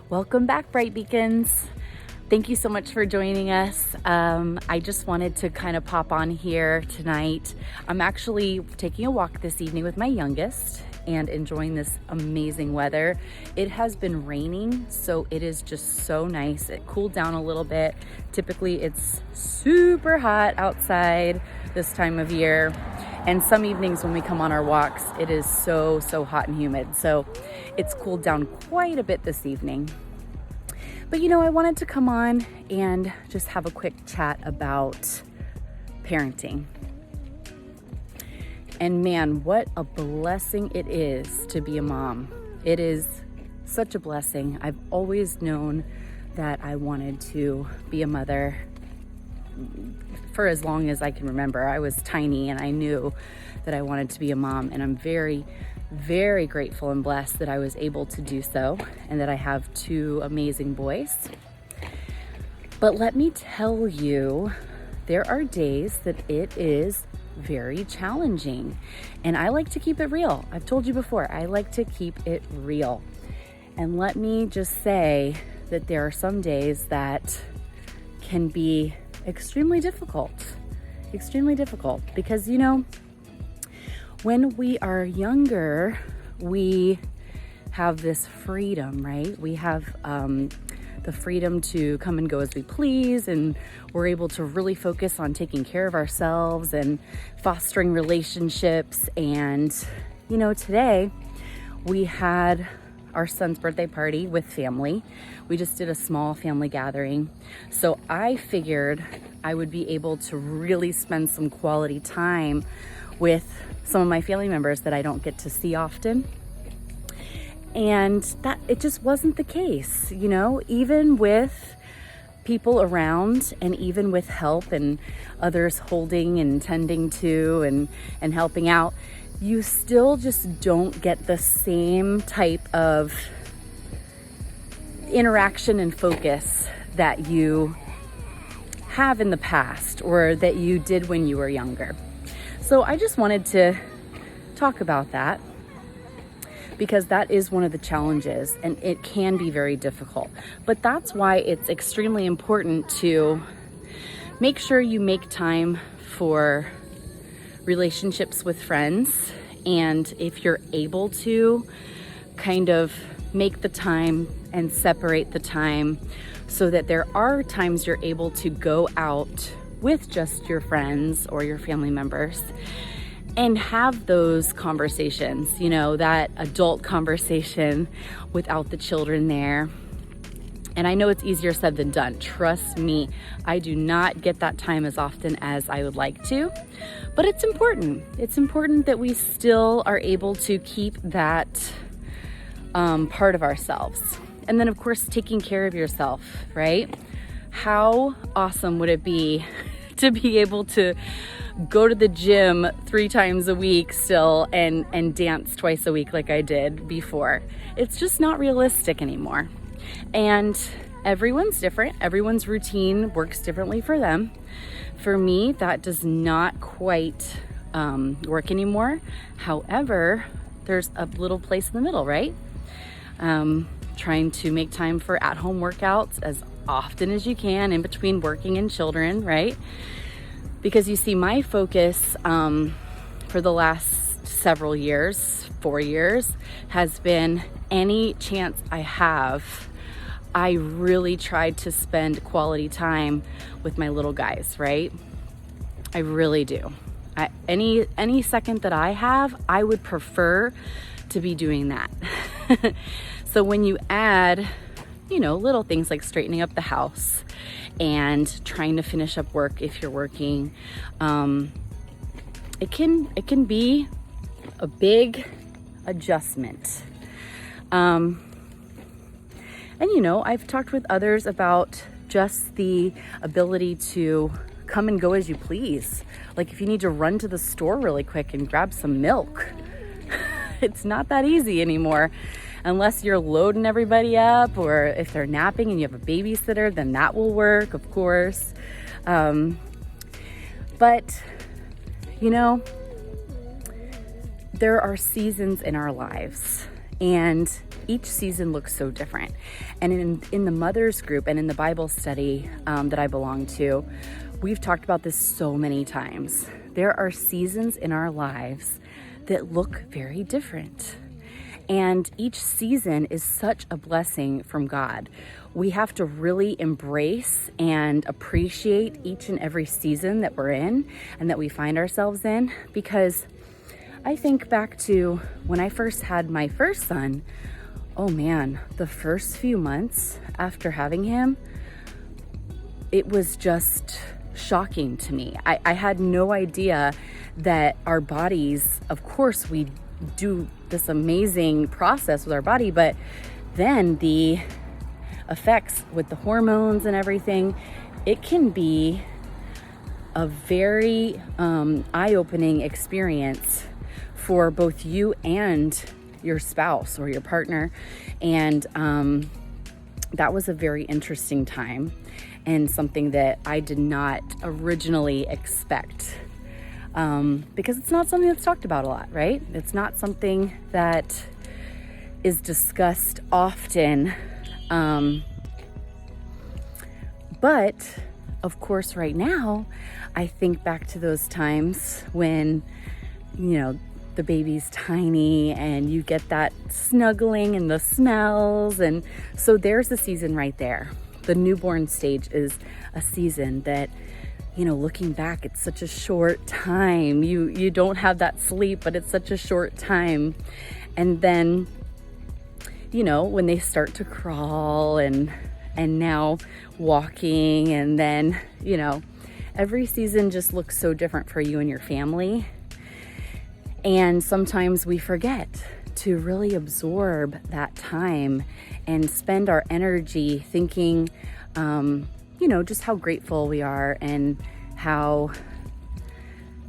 Welcome back, Bright Beacons. Thank you so much for joining us. I just wanted to kind of pop on here tonight. I'm actually taking a walk this evening with my youngest and enjoying this amazing weather. It has been raining, so it is just so nice. It cooled down a little bit. Typically it's super hot outside this time of year. And some evenings when we come on our walks, it is so hot and humid. So it's cooled down quite a bit this evening. But I wanted to come on and just have a quick chat about parenting. And man, what a blessing it is to be a mom. It is such a blessing. I've always known that I wanted to be a mother for as long as I can remember. I was tiny and I knew that I wanted to be a mom, and I'm very, very grateful and blessed that I was able to do so and that I have two amazing boys. But let me tell you, there are days that it is very challenging, and I like to keep it real. I've told you before, I like to keep it real. And let me just say that there are some days that can be extremely difficult because when we are younger, we have this freedom, right? We have the freedom to come and go as we please, and we're able to really focus on taking care of ourselves and fostering relationships. And today we had our son's birthday party with family. We just did a small family gathering. So I figured I would be able to really spend some quality time with some of my family members that I don't get to see often. And that it just wasn't the case, even with people around and even with help and others holding and tending to and helping out, you still just don't get the same type of interaction and focus that you have in the past or that you did when you were younger. So I just wanted to talk about that because that is one of the challenges, and it can be very difficult. But that's why it's extremely important to make sure you make time for relationships with friends, and if you're able to, kind of make the time and separate the time so that there are times you're able to go out with just your friends or your family members and have those conversations, that adult conversation without the children there. And I know it's easier said than done. Trust me, I do not get that time as often as I would like to, but it's important. It's important that we still are able to keep that part of ourselves. And then of course, taking care of yourself, right? How awesome would it be to be able to go to the gym 3 times a week still and dance twice a week like I did before? It's just not realistic anymore. And everyone's different. Everyone's routine works differently for them. For me, that does not quite work anymore. However, there's a little place in the middle, right? Trying to make time for at-home workouts as often as you can in between working and children, right? Because you see, my focus for the last several years, 4 years, has been any chance I have, I really tried to spend quality time with my little guys, right? I really do. Any second that I have, I would prefer to be doing that. So when you add, little things like straightening up the house and trying to finish up work if you're working, it can be a big adjustment. And I've talked with others about just the ability to come and go as you please. Like if you need to run to the store really quick and grab some milk, it's not that easy anymore. Unless you're loading everybody up, or if they're napping and you have a babysitter, then that will work, of course. But there are seasons in our lives, and each season looks so different. And in the mothers group and in the Bible study that I belong to, we've talked about this so many times. There are seasons in our lives that look very different. And each season is such a blessing from God. We have to really embrace and appreciate each and every season that we're in and that we find ourselves in, because I think back to when I first had my first son. Oh man, the first few months after having him, it was just shocking to me. I had no idea that our bodies, of course, we do this amazing process with our body, but then the effects with the hormones and everything, it can be a very eye-opening experience for both you and your spouse or your partner. And that was a very interesting time and something that I did not originally expect. Because it's not something that's talked about a lot, right? It's not something that is discussed often. But of course, right now, I think back to those times when, the baby's tiny and you get that snuggling and the smells. And so there's a season right there. The newborn stage is a season that, looking back, it's such a short time. You don't have that sleep, but it's such a short time. And then, when they start to crawl and now walking, and then, every season just looks so different for you and your family. And sometimes we forget to really absorb that time and spend our energy thinking, just how grateful we are and how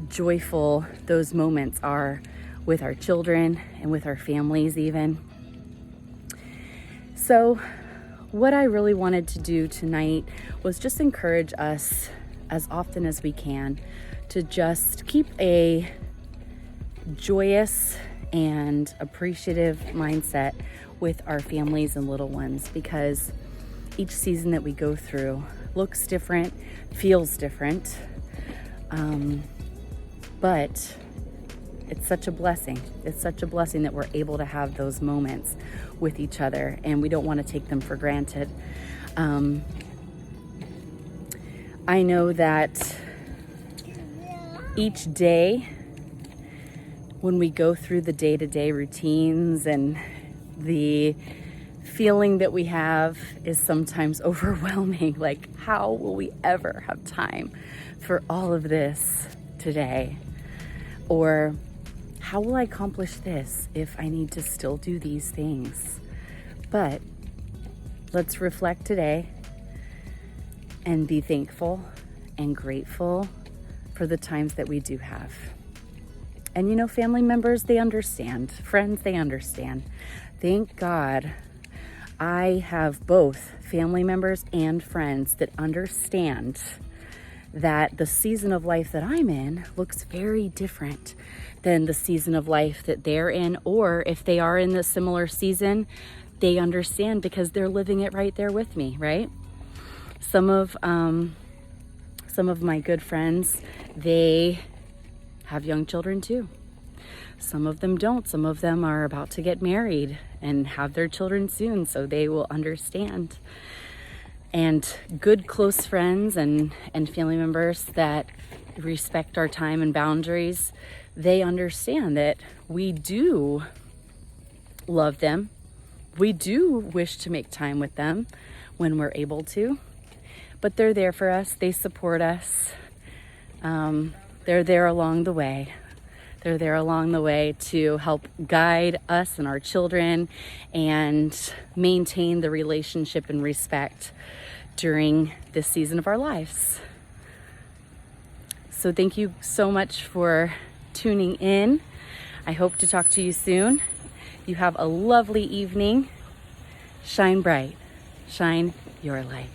joyful those moments are with our children and with our families even. So what I really wanted to do tonight was just encourage us as often as we can to just keep a joyous and appreciative mindset with our families and little ones, because each season that we go through looks different, feels different, but it's such a blessing. It's such a blessing that we're able to have those moments with each other, and we don't want to take them for granted. I know that each day when we go through the day-to-day routines, and the feeling that we have is sometimes overwhelming. Like, how will we ever have time for all of this today? Or how will I accomplish this if I need to still do these things? But let's reflect today and be thankful and grateful for the times that we do have. And family members, they understand. Friends, they understand. Thank God I have both family members and friends that understand that the season of life that I'm in looks very different than the season of life that they're in. Or if they are in a similar season, they understand because they're living it right there with me, right? Some of my good friends, they have young children too. Some of them don't. Some of them are about to get married and have their children soon, so they will understand. And good close friends and family members that respect our time and boundaries, they understand that we do love them. We do wish to make time with them when we're able to, but they're there for us. They support us. They're there along the way. They're there along the way to help guide us and our children and maintain the relationship and respect during this season of our lives. So thank you so much for tuning in. I hope to talk to you soon. You have a lovely evening. Shine bright. Shine your light.